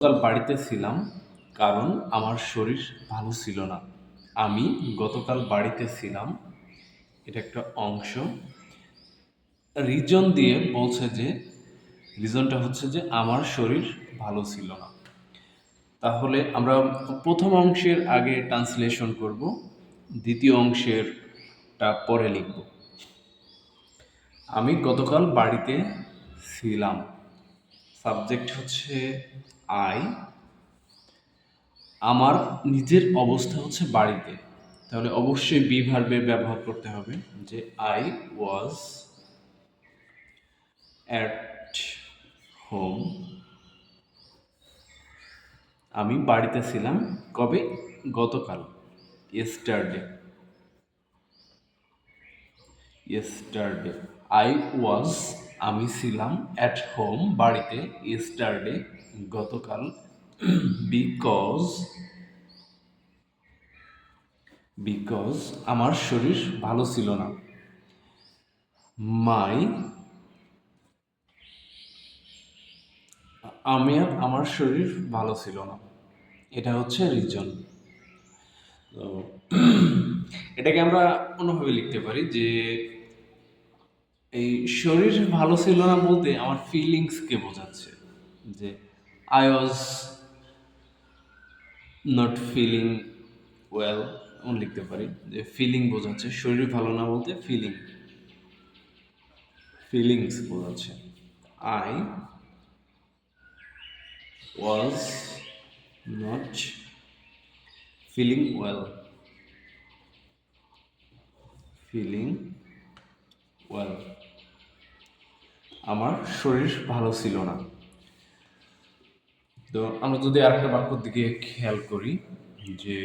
গতকাল বাড়িতে ছিলাম কারণ আমার শরীর ভালো ছিল না। আমি গতকাল বাড়িতে ছিলাম। এটা একটা অংশ। রিজন দিয়ে বলছে যে রিজনটা হচ্ছে যে আমার শরীর ভালো ছিল না। তাহলে আমরা প্রথম অংশের আগে ট্রান্সলেশন করব, দ্বিতীয় অংশেরটা পরে লিখব। আমি গতকাল বাড়িতে ছিলাম। সাবজেক্ট হচ্ছে আই। আমার নিজের অবস্থা হচ্ছে বাড়িতে, তাহলে অবশ্যই বি ভার্বের ব্যবহার করতে হবে যে আই ওয়াজ অ্যাট হোম। আমি বাড়িতে ছিলাম কবে? গতকাল। ইয়েস্টারডে। ইয়েস্টারডে। আই ওয়াজ, আমি ছিলাম অ্যাট হোম, বাড়িতে, ইয়েস্টারডে, গতকাল। বিকজ বিকজ আমার শরীর ভালো ছিল না। মাই আমার শরীর ভালো ছিল না। এটা হচ্ছে রিজন। তো এটাকে আমরা অন্যভাবে লিখতে পারি যে এই শরীর ভালো ছিল না বলতে আমার ফিলিংসকে বোঝাচ্ছে, যে I was not feeling well, এমন লিখতে পারি যে ফিলিং বোঝাচ্ছে। শরীর ভালো না বলতে ফিলিংস বোঝাচ্ছে। I was not feeling well. Feeling well, আমার শরীর ভালো ছিল না। তো আমরা যদি আরেকটা বাক্যর দিকে খেয়াল করি, যে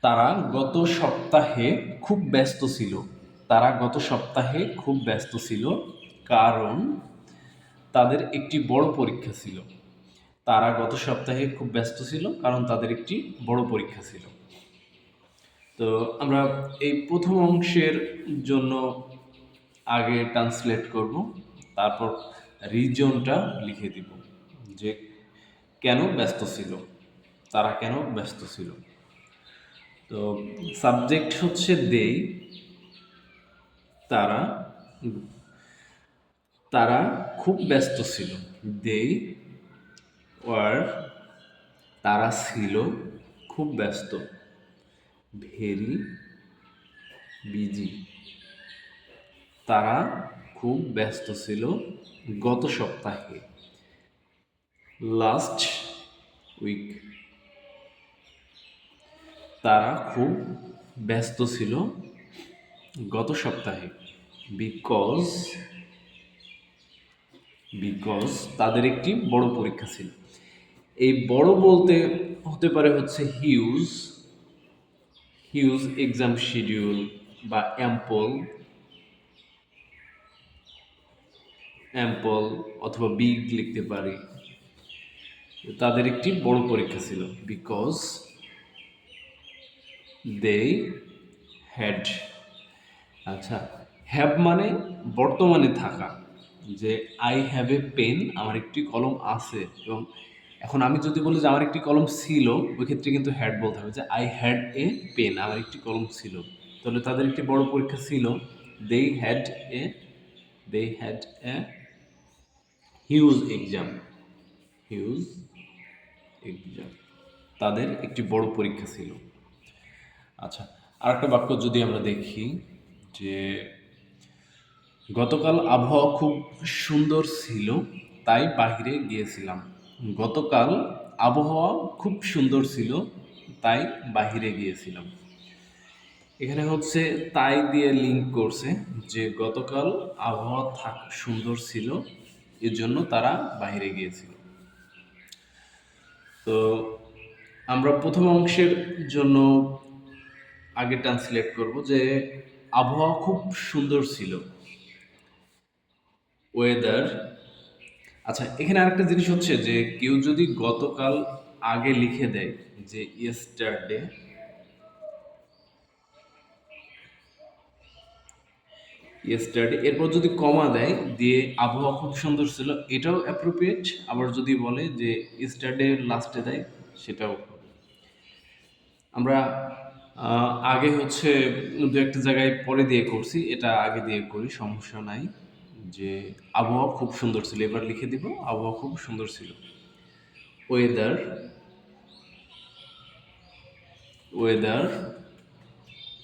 তারা গত সপ্তাহে খুব ব্যস্ত ছিল। তারা গত সপ্তাহে খুব ব্যস্ত ছিল কারণ তাদের একটি বড় পরীক্ষা ছিল। তারা গত সপ্তাহে খুব ব্যস্ত ছিল কারণ তাদের একটি বড় পরীক্ষা ছিল। তো আমরা এই প্রথম অংশের জন্য আগে ট্রান্সলেট করব, তারপর রিজনটা লিখে দিব যে কেন ব্যস্ত ছিল, তারা কেন ব্যস্ত ছিল। তো সাবজেক্ট হচ্ছে দে। তারা তারা খুব ব্যস্ত ছিল। দে ওয়ার, তারা ছিল খুব ব্যস্ত। ভেরি বিজি, তারা খুব ব্যস্ত ছিল গত সপ্তাহে। লাস্ট উইক, তারা খুব ব্যস্ত ছিল গত সপ্তাহে। বিকজ বিকজ তাদের একটি বড় পরীক্ষা ছিল। এই বড় বলতে হতে পারে হচ্ছে হিউজ, হিউজ এক্সাম শিডিউল, বা অ্যাম্পল, অ্যাম্পল অথবা বিগ লিখতে পারি। তাদের একটি বড় পরীক্ষা ছিল। Because they had. আচ্ছা, হ্যাভ মানে বর্তমানে থাকা, যে আই হ্যাভ এ পেন, আমার একটি কলম আছে। এবং এখন আমি যদি বলি যে আমার একটি কলম ছিল, ওই ক্ষেত্রে কিন্তু হ্যাড বলতে হবে, যে আই হ্যাড এ পেন, আমার একটি কলম ছিল। তাহলে তাদের একটি বড় পরীক্ষা ছিল। They had a they had a huge exam. Huge exam, তাদের একটি বড় পরীক্ষা ছিল। আচ্ছা, আরেকটা বাক্য যদি আমরা দেখি, যে গতকাল আবহাওয়া খুব সুন্দর ছিল তাই বাহিরে গিয়েছিলাম। গতকাল আবহাওয়া খুব সুন্দর ছিল তাই বাহিরে গিয়েছিলাম। এখানে হচ্ছে তাই দিয়ে লিঙ্ক করছে যে গতকাল আবহাওয়া সুন্দর ছিল, এর জন্য তারা বাহিরে গিয়েছিল। তো আমরা প্রথম অংশের জন্য আগে ট্রান্সলেট করব যে আবহাওয়া খুব সুন্দর ছিল, ওয়েদার। আচ্ছা, এখানে আরেকটা জিনিস হচ্ছে যে কেউ যদি গতকাল আগে লিখে দেয়, যে ইয়েস্টারডে এরপর যদি কমা দেয় দিয়ে আবহাওয়া খুব সুন্দর ছিল, এটাও অ্যাপ্রোপ্রিয়েট। আবার যদি বলে যে ইয়েস্টারডে লাস্টে দেয়, সেটাও। আমরা আগে হচ্ছে দু একটা জায়গায় পরে দিয়ে করছি, এটা আগে দিয়ে করি, সমস্যা নাই। যে আবহাওয়া খুব সুন্দর ছিল, এবার লিখে দিব আবহাওয়া খুব সুন্দর ছিল। ওয়েদার ওয়েদার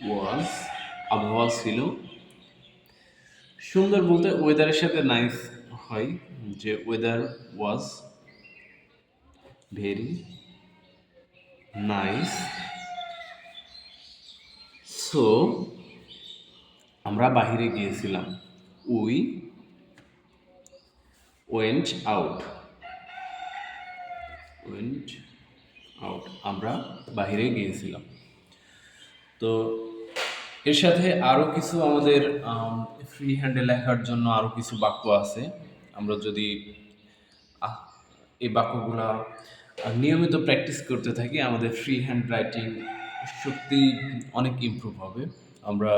ওয়াজ, আবহাওয়া ছিল সুন্দর। বলতে ওয়েদারের সাথে নাইস হয়, যে weather was very nice. So আমরা বাহিরে গিয়েছিলাম, we went out went out, আমরা বাহিরে গিয়েছিলাম। তো এর সাথে আরও কিছু আমাদের ফ্রি হ্যান্ডে লেখার জন্য আরও কিছু বাক্য আছে। আমরা যদি এই বাক্যগুলা নিয়মিত প্র্যাকটিস করতে থাকি, আমাদের ফ্রি হ্যান্ড রাইটিং সত্যি অনেক ইমপ্রুভ হবে। আমরা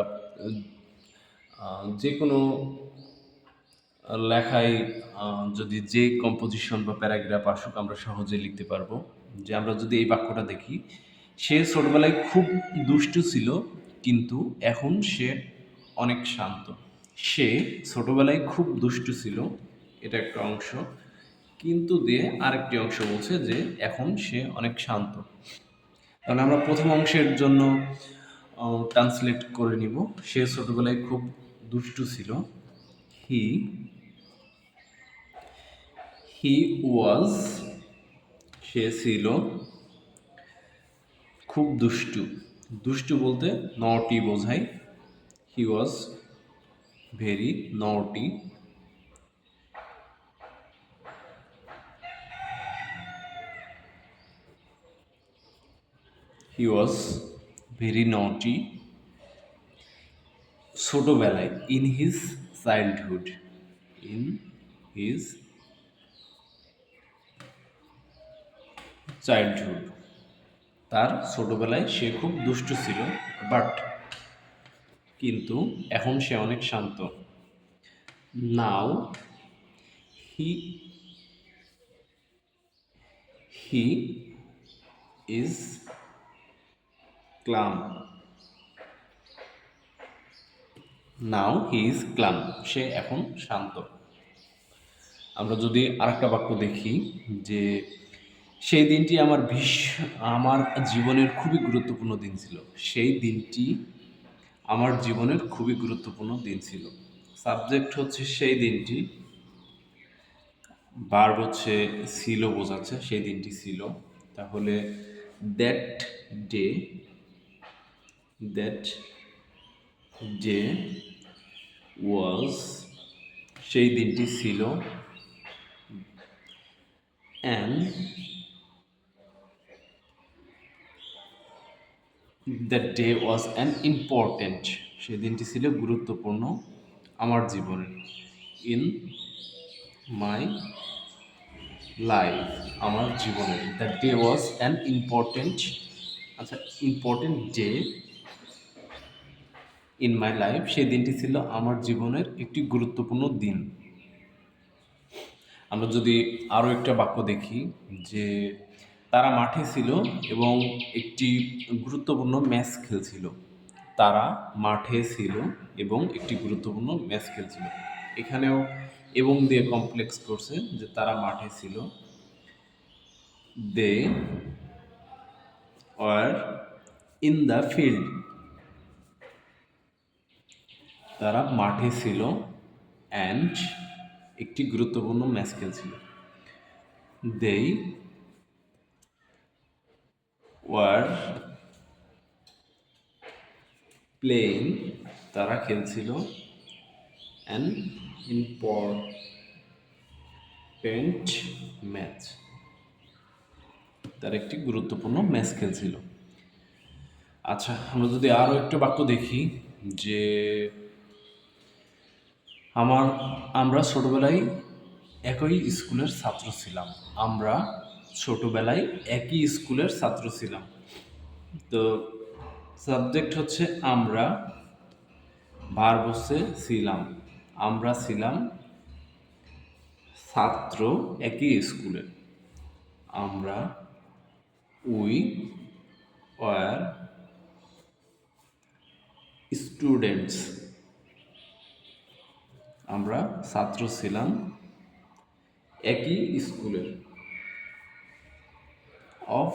যে কোনো লেখায় যদি যে কম্পোজিশন বা প্যারাগ্রাফ আসুক, আমরা সহজে লিখতে পারবো। যে আমরা যদি এই বাক্যটা দেখি, সে ছোটবেলায় খুব দুষ্টু ছিল, কিন্তু এখন সে অনেক শান্ত। সে ছোটবেলায় খুব দুষ্টু ছিল, এটা একটা অংশ, কিন্তু দিয়ে আরেকটি অংশ বলছে যে এখন সে অনেক শান্ত। তাহলে আমরা প্রথম অংশের জন্য ট্রান্সলেট করে নিব। সে ছোটবেলায় খুব দুষ্টু ছিল। হি হি ওয়াজ, সে ছিল খুব দুষ্টু। দুষ্টু বলতে নটি বোঝায়। হি ওয়াজ ভেরি নটি। হি ওয়াজ ভেরি নটি ছোটবেলায়, in his childhood. In his childhood, তার ছোটবেলায় সে খুব দুষ্টু ছিল, বাট কিন্তু এখন সে অনেক শান্ত। নাও হি he is ক্লাম। Now he is ক্লাম, সে এখন শান্ত। আমরা যদি আরেকটা বাক্য দেখি, যে সেই দিনটি আমার জীবনের খুবই গুরুত্বপূর্ণ দিন ছিল। সেই দিনটি আমার জীবনের খুবই গুরুত্বপূর্ণ দিন ছিল। সাবজেক্ট হচ্ছে সেই দিনটি, ভার্ব হচ্ছে ছিল বোঝাচ্ছে, সেই দিনটি ছিল। তাহলে দ্যাট ডে দ্যাট ডে ওয়াজ, সেই দিনটি ছিল, and that day was an important, সেই দিনটি ছিল গুরুত্বপূর্ণ আমার জীবনে। ইন মাই লাইফ, আমার জীবনে। That day was an important, আচ্ছা, important day in my life, সেই দিনটি ছিল আমার জীবনের একটি গুরুত্বপূর্ণ দিন। আমরা যদি আরও একটা বাক্য দেখি, যে তারা মাঠে ছিল এবং একটি গুরুত্বপূর্ণ ম্যাচ খেলছিল। তারা মাঠে ছিল এবং একটি গুরুত্বপূর্ণ ম্যাচ খেলছিল। এখানেও এবং দিয়ে কমপ্লেক্স করছে, যে তারা মাঠে ছিল। They were in the field, তারা মাঠে ছিল, অ্যান্ড একটি গুরুত্বপূর্ণ ম্যাচ খেলছিল। দে ওয়ার প্লেইং, তারা খেলছিল, অ্যান ইম্পর্টেন্ট ম্যাচ, তার একটি গুরুত্বপূর্ণ ম্যাচ খেলছিল। আচ্ছা, আমরা যদি আরও একটা বাক্য দেখি, যে আমরা ছোটবেলায় একই স্কুলের ছাত্র ছিলাম। আমরা ছোটবেলায় একই স্কুলের ছাত্র ছিলাম। তো সাবজেক্ট হচ্ছে আমরা, ভার্ব হচ্ছে ছিলাম। আমরা ছিলাম ছাত্র একই স্কুলে। আমরা উই ওয়ার স্টুডেন্টস। আমরা ছাত্র ছিলাম একই স্কুলের। Of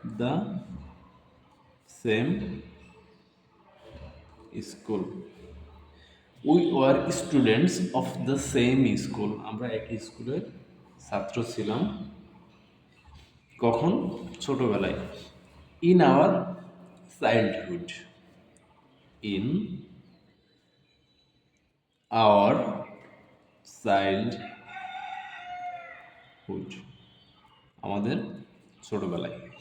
the same school. We were students of the same school. আমরা একই স্কুলের ছাত্র ছিলাম। কখন? ছোটবেলায়। In our childhood. In our childhood. আমাদের ছোটবেলায়।